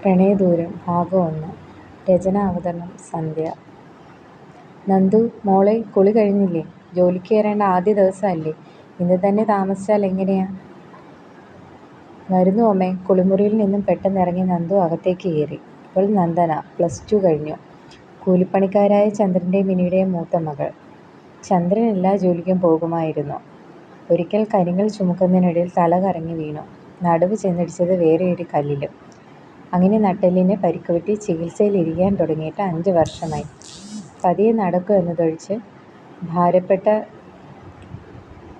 പ്രണയദൂരം ഭാഗം 1. രചന അവതരണം സന്ധ്യ. നന്ദു മോളെ, കുളി കഴിഞ്ഞില്ലേ? ജോലിക്ക് കയറേണ്ട ആദ്യ ദിവസമല്ലേ? ഇന്ന് തന്നെ താമസിച്ചാൽ എങ്ങനെയാ? വരുന്നു അമ്മേ. കുളിമുറിയിൽ നിന്നും പെട്ടെന്ന് ഇറങ്ങി നന്ദു അകത്തേക്ക് കയറി. ഇവൾ നന്ദന, +2 കഴിഞ്ഞു. കൂലിപ്പണിക്കാരായ ചന്ദ്രൻ്റെയും മിനിയുടെയും മൂത്ത മകൾ. ചന്ദ്രൻ എല്ലാ ജോലിക്കും പോകുമായിരുന്നു. ഒരിക്കൽ കരിങ്കൽ ചുമക്കുന്നതിനിടയിൽ തല കറങ്ങി വീണു. നടുവ് ചെന്നിടിച്ചത് വേറെയൊരു കല്ലിലും. അങ്ങനെ നട്ടെല്ലിന് പരിക്കുപറ്റി ചികിത്സയിൽ ഇരിക്കാൻ തുടങ്ങിയിട്ട് 5 വർഷമായി. പതിയെ നടക്കും എന്നതൊഴിച്ച് ഭാരപ്പെട്ട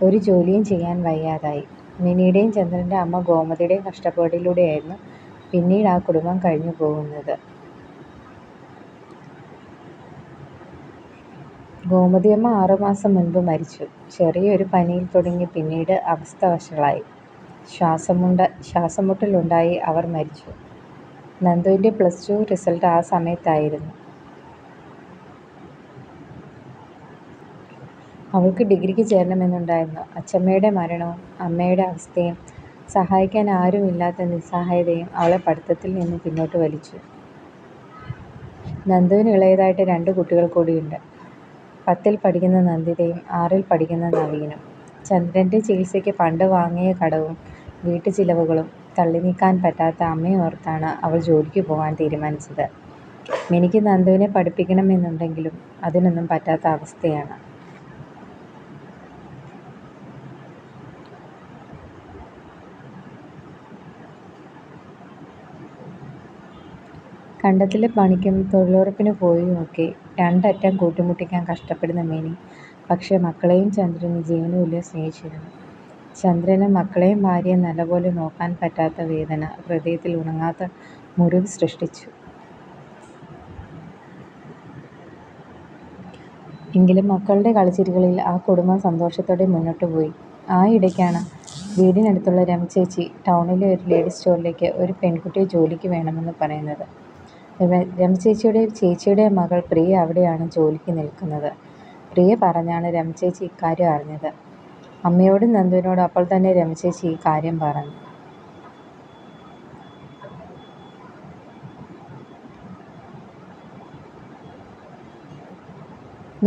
ഒരു ജോലിയും ചെയ്യാൻ വയ്യാതായി. മിനിയുടെയും ചന്ദ്രൻ്റെ അമ്മ ഗോമതിയുടെയും കഷ്ടപ്പാടിലൂടെയായിരുന്നു പിന്നീട് ആ കുടുംബം കഴിഞ്ഞു പോകുന്നത്. ഗോമതിയമ്മ 6 മാസം മുൻപ് മരിച്ചു. ചെറിയൊരു പനിയിൽ തുടങ്ങി പിന്നീട് അവസ്ഥ വഷളായി. ശ്വാസമുട്ടലുണ്ടായി അവർ മരിച്ചു. നന്ദുവിൻ്റെ +2 റിസൾട്ട് ആ സമയത്തായിരുന്നു. അവൾക്ക് ഡിഗ്രിക്ക് ചേരണമെന്നുണ്ടായിരുന്നു. അച്ഛമ്മയുടെ മരണവും അമ്മയുടെ അവസ്ഥയും സഹായിക്കാൻ ആരുമില്ലാത്ത നിസ്സഹായതയും അവളെ പഠിത്തത്തിൽ നിന്ന് പിന്നോട്ട് വലിച്ചു. നന്ദുവിന് ഇളയതായിട്ട് 2 കുട്ടികൾ കൂടിയുണ്ട്. 10ൽ പഠിക്കുന്ന നന്ദിതയും 6ൽ പഠിക്കുന്ന നവീനും. ചന്ദ്രൻ്റെ ചികിത്സയ്ക്ക് പണ്ട് വാങ്ങിയ കടവും വീട്ടുചിലവുകളും തള്ളി നീക്കാൻ പറ്റാത്ത അമ്മയെ ഓർത്താണ് അവൾ ജോലിക്ക് പോകാൻ തീരുമാനിച്ചത്. മിനിക്ക് നന്ദുവിനെ പഠിപ്പിക്കണമെന്നുണ്ടെങ്കിലും അതിനൊന്നും പറ്റാത്ത അവസ്ഥയാണ്. കണ്ടത്തിലെ പണിക്കും തൊഴിലുറപ്പിന് പോയുമൊക്കെ 2 അറ്റം കൂട്ടിമുട്ടിക്കാൻ കഷ്ടപ്പെടുന്ന മിനി പക്ഷേ മക്കളെയും ചന്ദ്രന് ജീവനുതുല്യം സ്നേഹിച്ചിരുന്നു. ചന്ദ്രന് മക്കളെയും ഭാര്യയും നല്ലപോലെ നോക്കാൻ പറ്റാത്ത വേദന ഹൃദയത്തിൽ ഉണങ്ങാത്ത മുറിവ് സൃഷ്ടിച്ചു. എങ്കിലും മക്കളുടെ കളിച്ചിരികളിൽ ആ കുടുംബം സന്തോഷത്തോടെ മുന്നോട്ട് പോയി. ആ ഇടയ്ക്കാണ് വീടിനടുത്തുള്ള രമചേച്ചി ടൗണിലെ ഒരു ലേഡീസ് സ്റ്റോറിലേക്ക് ഒരു പെൺകുട്ടിയെ ജോലിക്ക് വേണമെന്ന് പറയുന്നത്. രമചേച്ചിയുടെ ചേച്ചിയുടെ മകൾ പ്രിയ അവിടെയാണ് ജോലിക്ക് നിൽക്കുന്നത്. പ്രിയ പറഞ്ഞാണ് രമചേച്ചി ഇക്കാര്യം അറിഞ്ഞത്. അമ്മയോടും നന്ദുവിനോടും അപ്പോൾ തന്നെ രമചേച്ചി ഈ കാര്യം പറഞ്ഞു.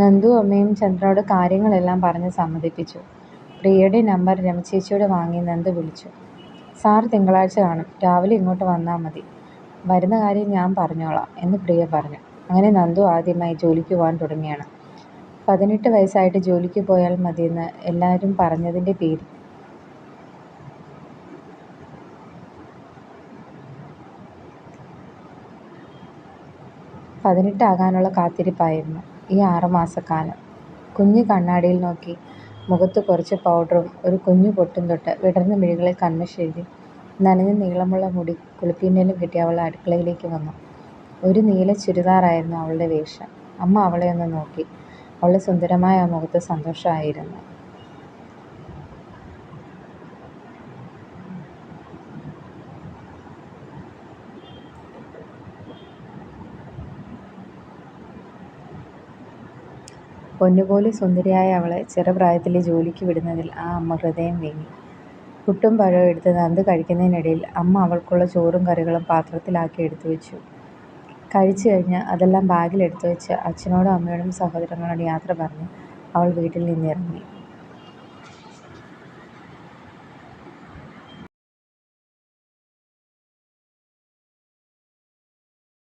നന്ദു അമ്മയും ചന്ദ്രനോട് കാര്യങ്ങളെല്ലാം പറഞ്ഞ് സമ്മതിപ്പിച്ചു. പ്രിയയുടെ നമ്പർ രമചേച്ചിയോട് വാങ്ങി നന്ദു വിളിച്ചു. സാർ തിങ്കളാഴ്ച കാണും, രാവിലെ ഇങ്ങോട്ട് വന്നാൽ മതി. വരുന്ന കാര്യം ഞാൻ പറഞ്ഞോളാം എന്ന് പ്രിയ പറഞ്ഞു. അങ്ങനെ നന്ദു ആദ്യമായി ജോലിക്ക് പോകാൻ തുടങ്ങിയാണ്. 18 വയസ്സായിട്ട് ജോലിക്ക് പോയാൽ മതിയെന്ന് എല്ലാവരും പറഞ്ഞതിൻ്റെ പേരിൽ 18 ആകാനുള്ള കാത്തിരിപ്പായിരുന്നു ഈ 6 മാസക്കാലം. കുഞ്ഞു കണ്ണാടിയിൽ നോക്കി മുഖത്ത് കുറച്ച് പൗഡറും ഒരു കുഞ്ഞു പൊട്ടും തൊട്ട് വിടർന്ന മിഴികളിൽ കൺമഷി നനഞ്ഞ നീളമുള്ള മുടി കുളിപ്പിന്നലും കിട്ടി അവൾ അടുക്കളയിലേക്ക് വന്നു. ഒരു നീല ചുരിദാറായിരുന്നു അവളുടെ വേഷം. അമ്മ അവളെ ഒന്ന് നോക്കി. അവളുടെ സുന്ദരമായ ആ മുഖത്ത് സന്തോഷമായിരുന്നു. പൊന്നുപോലെ സുന്ദരിയായ അവളെ ചെറുപ്രായത്തിലെ ജോലിക്ക് വിടുന്നതിൽ ആ അമ്മ ഹൃദയം വീങ്ങി. പുട്ടും പഴവും എടുത്ത് നന്ദു കഴിക്കുന്നതിനിടയിൽ അമ്മ അവൾക്കുള്ള ചോറും കറികളും പാത്രത്തിലാക്കി എടുത്തു വെച്ചു. കഴിച്ചു കഴിഞ്ഞ് അതെല്ലാം ബാഗിലെടുത്തു വെച്ച് അച്ഛനോടും അമ്മയോടും സഹോദരങ്ങളോടും യാത്ര പറഞ്ഞ് അവൾ വീട്ടിൽ നിന്നിറങ്ങി.